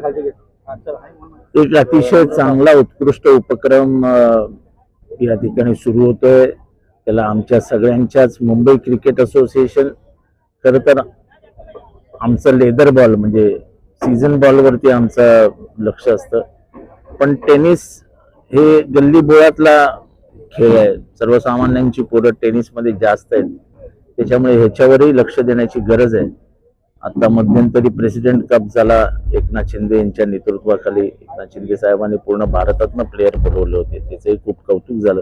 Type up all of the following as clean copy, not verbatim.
एक अतिशय चांगला उत्कृष्ट उपक्रम या ठिकाणी सुरू होतोय. त्याला आमच्या सगळ्यांच्याच मुंबई क्रिकेट असोसिएशन, खरं तर आमचं लेदर बॉल म्हणजे सीझन बॉलवरती आमचं लक्ष असतं, पण टेनिस हे गल्ली बोळातला खेळ आहे. सर्वसामान्यांची पोरं टेनिसमध्ये जास्त आहेत, त्याच्यामुळे ह्याच्यावरही लक्ष देण्याची गरज आहे. आता मध्यंतरी प्रेसिडेंट कप झाला एकनाथ शिंदे यांच्या नेतृत्वाखाली. एकनाथ शिंदे साहेबांनी पूर्ण भारतातनं प्लेयर बोलवले होते, त्याचंही खूप कौतुक झालं.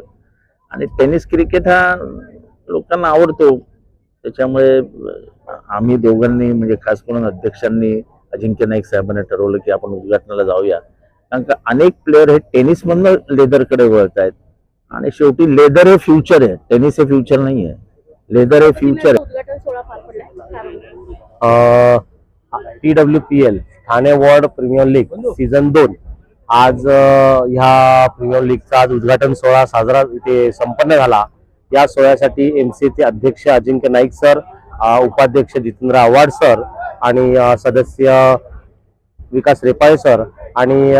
आणि टेनिस क्रिकेट हा लोकांना आवडतो, त्याच्यामुळे आम्ही दोघांनी म्हणजे खास करून अध्यक्षांनी अजिंक्य नाईक साहेबांनी ठरवलं की आपण उद्घाटनाला जाऊया, कारण का अनेक प्लेयर हे टेनिसमधनं लेदरकडे वळत आहेत. आणि शेवटी लेदर हे फ्युचर आहे, टेनिस हे फ्युचर नाही आहे, लेदर हे फ्युचर आहे. TWPL Thane ward premier league season 2 आज ह्या प्रीमियर लीगचा आज उद्घाटन सोहळा साजरा इथे संपन्न झाला. या सोहळ्यासाठी एमसीएचे अध्यक्ष अजिंक्य नाईक सर, उपाध्यक्ष जितेंद्र आव्हाड सर आणि सदस्य विकास रेपाळे सर आणि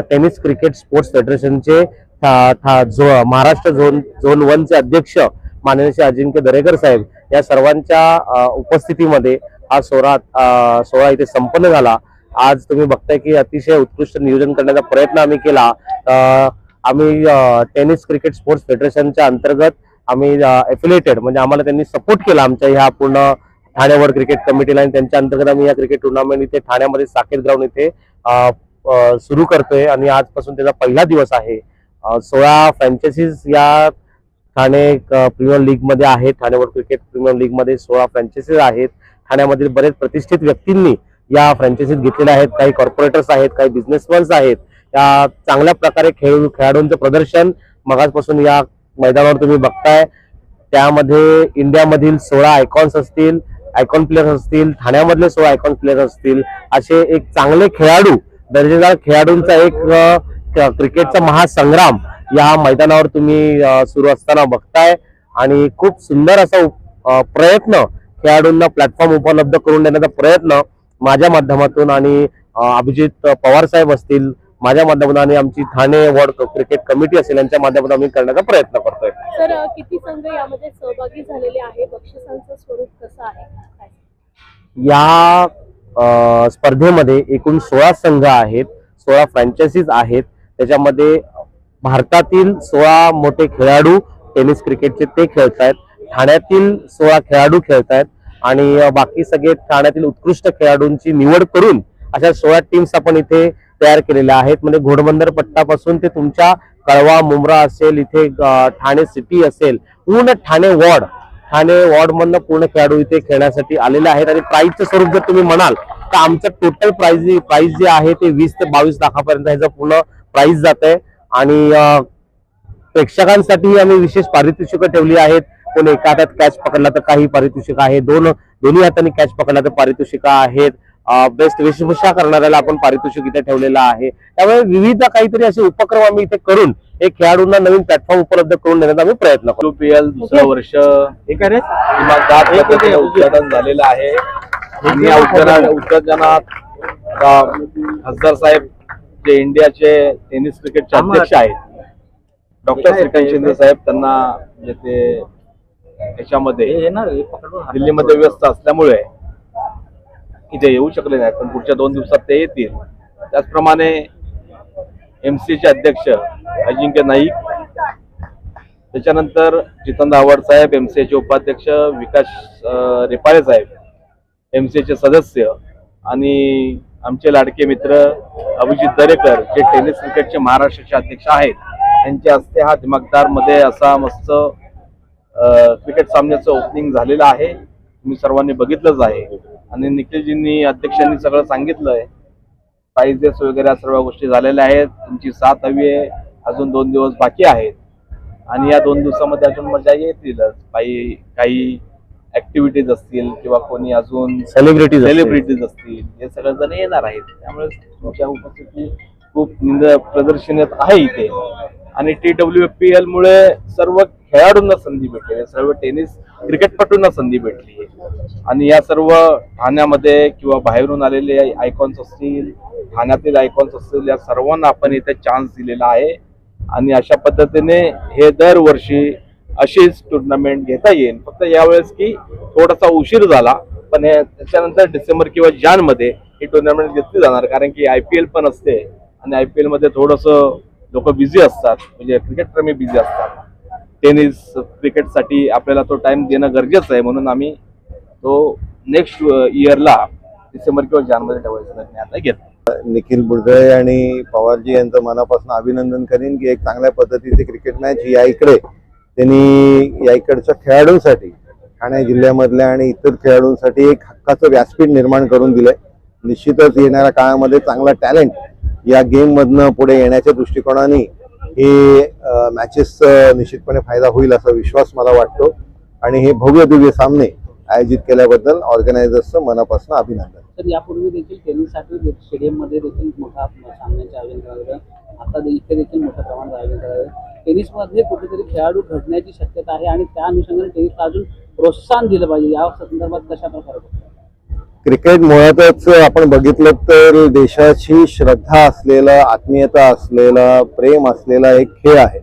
टेनिस क्रिकेट स्पोर्ट्स फेडरेशनचे महाराष्ट्र झोन 1 चे अध्यक्ष माननीय श्री अजिंक्य दरेकर साहेब या सर्वांच्या उपस्थितीमध्ये हा सोहळा इथे संपन्न झाला. आज तुम्ही बघताय की अतिशय उत्कृष्ट नियोजन करण्याचा प्रयत्न आम्ही केला. आम्ही टेनिस क्रिकेट स्पोर्ट्स फेडरेशनच्या अंतर्गत आम्ही एफिलिएटेड म्हणजे आम्हाला त्यांनी सपोर्ट केला आमच्या ह्या पूर्ण ठाणे वर्ल्ड क्रिकेट कमिटीला, आणि त्यांच्या अंतर्गत आम्ही या क्रिकेट टुर्नामेंट इथे ठाण्यामध्ये साकेत ग्राउंड इथे सुरू करतोय आणि आजपासून त्याचा पहिला दिवस आहे. 16 फ्रँचायझीज या ठाणे प्रीमियर लीग मध्ये आहेत. Thane world cricket premier league मध्ये 16 फ्रँचायझीज आहेत. ठाण्यामधील बरेच प्रतिष्ठित व्यक्तींनी या फ्रँचायझीज घेतलेल्या आहेत. काही कॉर्पोरेटर्स आहेत, काही बिझनेसमॅन्स आहेत. या चांगल्या प्रकारे खेळाडूंचं प्रदर्शन मगाचपासून या मैदानावर तुम्ही बघताय. त्यामध्ये इंडियामधील 16 आयकॉन्स असतील, आयकॉन प्लेयर्स असतील, ठाण्यामधले 16 आयकॉन प्लेयर्स असतील, असे एक चांगले खेळाडू, दर्जेदार खेळाडूंचा एक क्रिकेटचा महासंग्राम या मैदानावर तुम्ही सुरू असताना बघताय. आणि खूप सुंदर असा प्रयत्न, खेळाडूंना प्लॅटफॉर्म उपलब्ध करून देण्याचा प्रयत्न माझ्या माध्यमातून आणि अभिजित पवार साहेब असतील माझ्या माध्यमातून आणि आमची ठाणे वॉर्ड क्रिकेट कमिटी असेल यांच्या माध्यमातून आम्ही करण्याचा प्रयत्न करतोय. सर, किती संघ यामध्ये सहभागी झालेले आहे? बक्षिसांचं स्वरूप कसं आहे? या स्पर्धेमध्ये एकूण 16 संघ आहेत, 16 फ्रँचायझीज आहेत. त्याच्यामध्ये भारतातील 16 मोठे खेळाडू टेनिस क्रिकेटचे ते खेळतायत. ठाण्यातील 16 खेळाडू खेळतायत आणि बाकी सगळे ठाण्यातील उत्कृष्ट खेळाडूंची निवड करून अशा 16 टीम्स आपण इथे तयार केलेल्या आहेत. म्हणजे घोडबंदर पट्टापासून ते तुमच्या कळवा मुंब्रा असेल, इथे ठाणे सिटी असेल, पूर्ण ठाणे वॉर्ड मधनं पूर्ण खेळाडू इथे खेळण्यासाठी आलेले आहेत. आणि प्राइजचं स्वरूप जर तुम्ही म्हणाल तर आमचं टोटल प्राइज जे आहे ते 20 ते 22 लाखापर्यंत ह्याचं पूर्ण प्राइज जात आहे. आणि प्रेक्षकांसाठी आम्ही विशेष पारितोषिकं ठेवली आहेत. कोणी एका हातात कॅच पकडला तर काही पारितोषिक आहे, दोन्ही हातांनी कॅच पकडला तर पारितोषिकं आहेत. बेस्ट वेशभूषा करणाऱ्याला आपण पारितोषिक इथे ठेवलेलं आहे. त्यामुळे विविध काहीतरी असे उपक्रम आम्ही इथे करून एक खेळाडूंना नवीन प्लॅटफॉर्म उपलब्ध करून देण्याचा आम्ही प्रयत्न करतो. PL दुसरं वर्ष उद्घाटन झालेलं आहे. उद्घाटनात खासदार साहेब जे इंडियाचे टेनिस क्रिकेटचे अध्यक्ष आहेत डॉक्टर श्रीकांत शिंदे साहेब, त्यांना ते याच्यामध्ये दिल्लीमध्ये व्यस्त असल्यामुळे इथे येऊ शकले नाहीत, पण पुढच्या 2 दिवसात ते येतील. त्याचप्रमाणे एमसीचे अध्यक्ष अजिंक्य नाईक, त्याच्यानंतर जितेंद्र आव्हाड साहेब, एमसीचे उपाध्यक्ष विकास रेपाळे साहेब, एमसीचे सदस्य आणि आमचे लाडके मित्र अभिजित दरेकर जे टेनिस क्रिकेटचे महाराष्ट्राचे अध्यक्ष आहेत, यांच्या हस्ते हा दिमागदार मध्ये असा मस्त क्रिकेट सामन्याचं ओपनिंग झालेलं आहे. तुम्ही सर्वांनी बघितलंच आहे. आणि निखिलजींनी अध्यक्षांनी सगळं सांगितलंय. प्राइजेस वगैरे सर्व गोष्टी झालेल्या आहेत. तुमची साथ हवी आहे. अजून 2 दिवस बाकी आहेत आणि या 2 दिवसामध्ये अजून मजा येतीलच. काही ऍक्टिव्हिटीज असतील किंवा कोणी अजून सेलिब्रिटीज असतील, हे सगळे जण येणार आहेत. त्यामुळे तुमच्या उपस्थिती खूप प्रदर्शनात आहे इथे. आणि TWPL मुळे सर्व खेळाडूंना संधी भेटेल. सर्व टेनिस क्रिकेटपटूंना संधी भेटली आहे. आणि या सर्व ठाण्यामध्ये किंवा बाहेरून आलेले आयकॉन्स असतील, ठाण्यातील आयकॉन्स असतील, या सर्वांना आपण इथे चान्स दिलेला आहे. आणि अशा पद्धतीने हे दरवर्षी अशीच टुर्नामेंट घेता येईल. फक्त यावेळेस की थोडासा उशीर झाला, पण त्याच्यानंतर डिसेंबर किंवा जानेमध्ये ही टुर्नामेंट घेतली जाणार, कारण की IPL पण असते आणि IPL मध्ये थोडंसं लोक बिझी असतात, म्हणजे क्रिकेट प्रेमी बिझी असतात. टेनिस क्रिकेटसाठी आपल्याला तो टाइम देणं गरजेचं आहे, म्हणून आम्ही तो नेक्स्ट इयरला डिसेंबर किंवा जानेमध्ये ठेवायचा निर्णय आता घेतला. निखिल बुडगळे आणि पवारजी यांचं मनापासून अभिनंदन करीन की एक चांगल्या पद्धतीची क्रिकेट मॅच या इकडे त्यांनी या इकडच्या खेळाडूंसाठी, ठाणे जिल्ह्यामधल्या आणि इतर खेळाडूंसाठी एक हक्काचं व्यासपीठ निर्माण करून दिलंय. निश्चितच येणाऱ्या काळामध्ये चांगला टॅलेंट या गेम मधनं पुढे येण्याच्या दृष्टिकोनाने हे मॅचेस निश्चितपणे फायदा होईल असा विश्वास मला वाटतो. आणि हे भव्य दिव्य सामने आयोजित केल्याबद्दल ऑर्गनायझर्सचं मनापासून अभिनंदन. तर यापूर्वी देखील टेनिससाठी स्टेडियममध्ये देखील मोठा सामन्याचे आयोजन करावं लागलं. आता इथे देखील मोठ्या प्रमाणात आयोजन करावं. टेनिसमध्ये कुठेतरी खेळाडू घडण्याची शक्यता आहे आणि त्या अनुषंगाने टेनिसला अजून प्रोत्साहन दिलं पाहिजे. या संदर्भात कशा प्रकारे क्रिकेट मुळातच आपण बघितलं तर देशाची श्रद्धा असलेला, आत्मीयता असलेला, प्रेम असलेला एक खेळ आहे.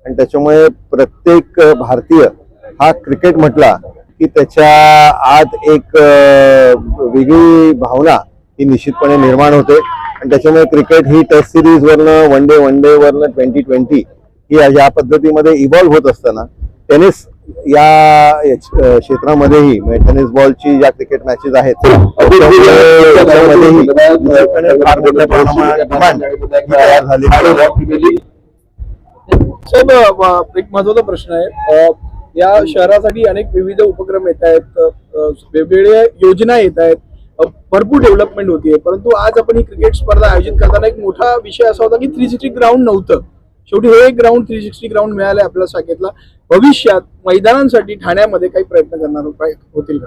आणि त्याच्यामुळे प्रत्येक भारतीय हा क्रिकेट म्हटला की त्याच्या आत एक वेगळी भावना ही निश्चितपणे निर्माण होते. आणि त्याच्यामुळे क्रिकेट ही टेस्ट सिरीज वरनं, वन डे वरनं 2020 ही या पद्धतीमध्ये इव्हॉल्व्ह होत असताना टेनिस या क्षेत्रामध्येही टेनिस बॉलची ज्या क्रिकेट मॅचेस आहेत त्याच्यामध्येही फार मोठ्या प्रमाणात डिमांड तयार झाली. साहेब, एक महत्वाचा प्रश्न आहे. या शहरासाठी अनेक विविध उपक्रम येत आहेत, वेगवेगळ्या योजना येत आहेत, भरपूर डेव्हलपमेंट होतीये. परंतु आज आपण ही क्रिकेट स्पर्धा आयोजित करताना एक मोठा विषय असा होता की 360 ग्राउंड नव्हतं. शेवटी हे एक ग्राउंड 360 ग्राउंड मिळालंय आपल्या शाखेतला. भविष्यात मैदानांसाठी ठाण्यामध्ये काही प्रयत्न करणार होतील का?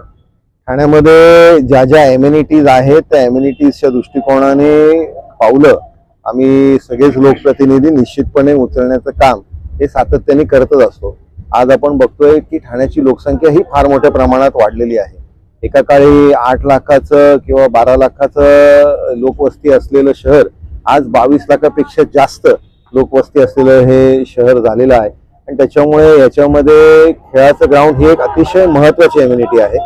ठाण्यामध्ये ज्या ज्या एम्युनिटीज आहेत त्या एम्युनिटीजच्या दृष्टिकोनाने पावलं आम्ही सगळेच लोकप्रतिनिधी निश्चितपणे उचलण्याचं काम हे सातत्याने करतच असतो. आज आपण बघतोय की ठाण्याची लोकसंख्या ही फार मोठ्या प्रमाणात वाढलेली आहे. एका काळी 8 लाखाचं किंवा 12 लाखाचं लोकवस्ती असलेलं शहर आज 22 लाखापेक्षा जास्त लोकवस्ती असलेलं हे शहर झालेलं आहे. आणि त्याच्यामुळे याच्यामध्ये खेळाचं ग्राउंड ही एक अतिशय महत्वाची एम्युनिटी आहे.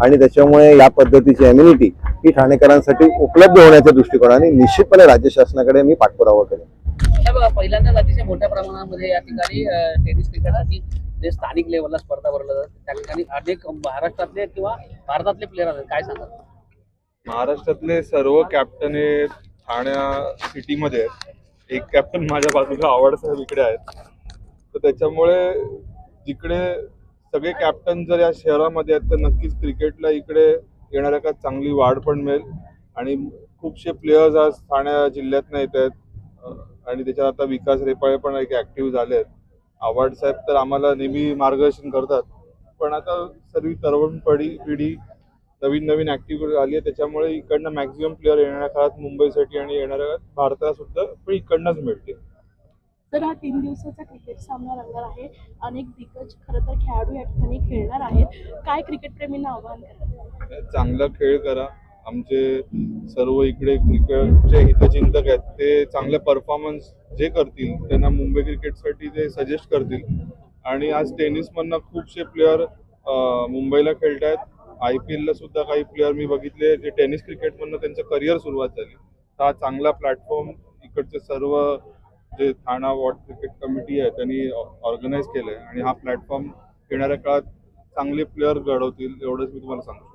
आणि त्याच्यामुळे या पद्धतीची एम्युनिटी ही ठाणेकरांसाठी उपलब्ध होण्याच्या दृष्टिकोनाने निश्चितपणे राज्य शासनाकडे मी पाठपुरावा करेन. पहिल्यांदाच अतिशय मोठ्या प्रमाणामध्ये या ठिकाणी टेनिस क्रिकेटसाठी जे स्थानिक लेवलला स्पर्धा भरवल्या जातात त्या ठिकाणी अनेक महाराष्ट्रातले किंवा भारतातले प्लेयर आहेत, काय सांगा? महाराष्ट्रातले सर्व कॅप्टन हे ठाण्या सिटीमध्ये आहेत. एक कॅप्टन माझ्या बाजूला आवड साहेब इकडे आहेत. तर त्याच्यामुळे जिकडे सगळे कॅप्टन जर या शहरामध्ये आहेत तर नक्कीच क्रिकेटला इकडे येणाऱ्या काळात चांगली वाढ पण मिळेल. आणि खूपशे प्लेयर्स आज ठाण्या जिल्ह्यातनं येत आहेत. आणि त्याच्यात आता विकास रेपाळे पण एक ऍक्टिव्ह झाले आहेत. आव्हाड साहेब तर आम्हाला नेहमी मार्गदर्शन करतात. पण आता सर्व तरुण पिढी नवीन ऍक्टिव्ह आली आहे. त्याच्यामुळे इकडनं मॅक्झिमम प्लेअर येणाऱ्या काळात मुंबईसाठी आणि येणाऱ्या काळात भारताला सुद्धा पण इकडनंच मिळतील. तर हा 3 दिवसाचा क्रिकेट सामना रंगणार आहे. अनेक दिग्गज खरं तर खेळाडू या ठिकाणी खेळणार आहेत. काय क्रिकेट प्रेमींना आव्हान कराल? चांगला खेळ करा. आमचे सर्व इकडे क्रिकेटचे हितचिंतक आहेत ते चांगले परफॉर्मन्स जे करतील त्यांना मुंबई क्रिकेटसाठी ते सजेस्ट करतील. आणि आज टेनिसमधनं खूपशे प्लेयर मुंबईला खेळत आहेत. IPL ला सुद्धा काही प्लेयर मी बघितले जे टेनिस क्रिकेटमधनं त्यांचं करिअर सुरुवात झाली. तर हा चांगला प्लॅटफॉर्म इकडचे सर्व जे ठाणा वॉर्ड क्रिकेट कमिटी आहे त्यांनी ऑर्गनाईज केलं आहे. आणि हा प्लॅटफॉर्म येणाऱ्या काळात चांगले प्लेयर घडवतील एवढंच मी तुम्हाला सांगतो.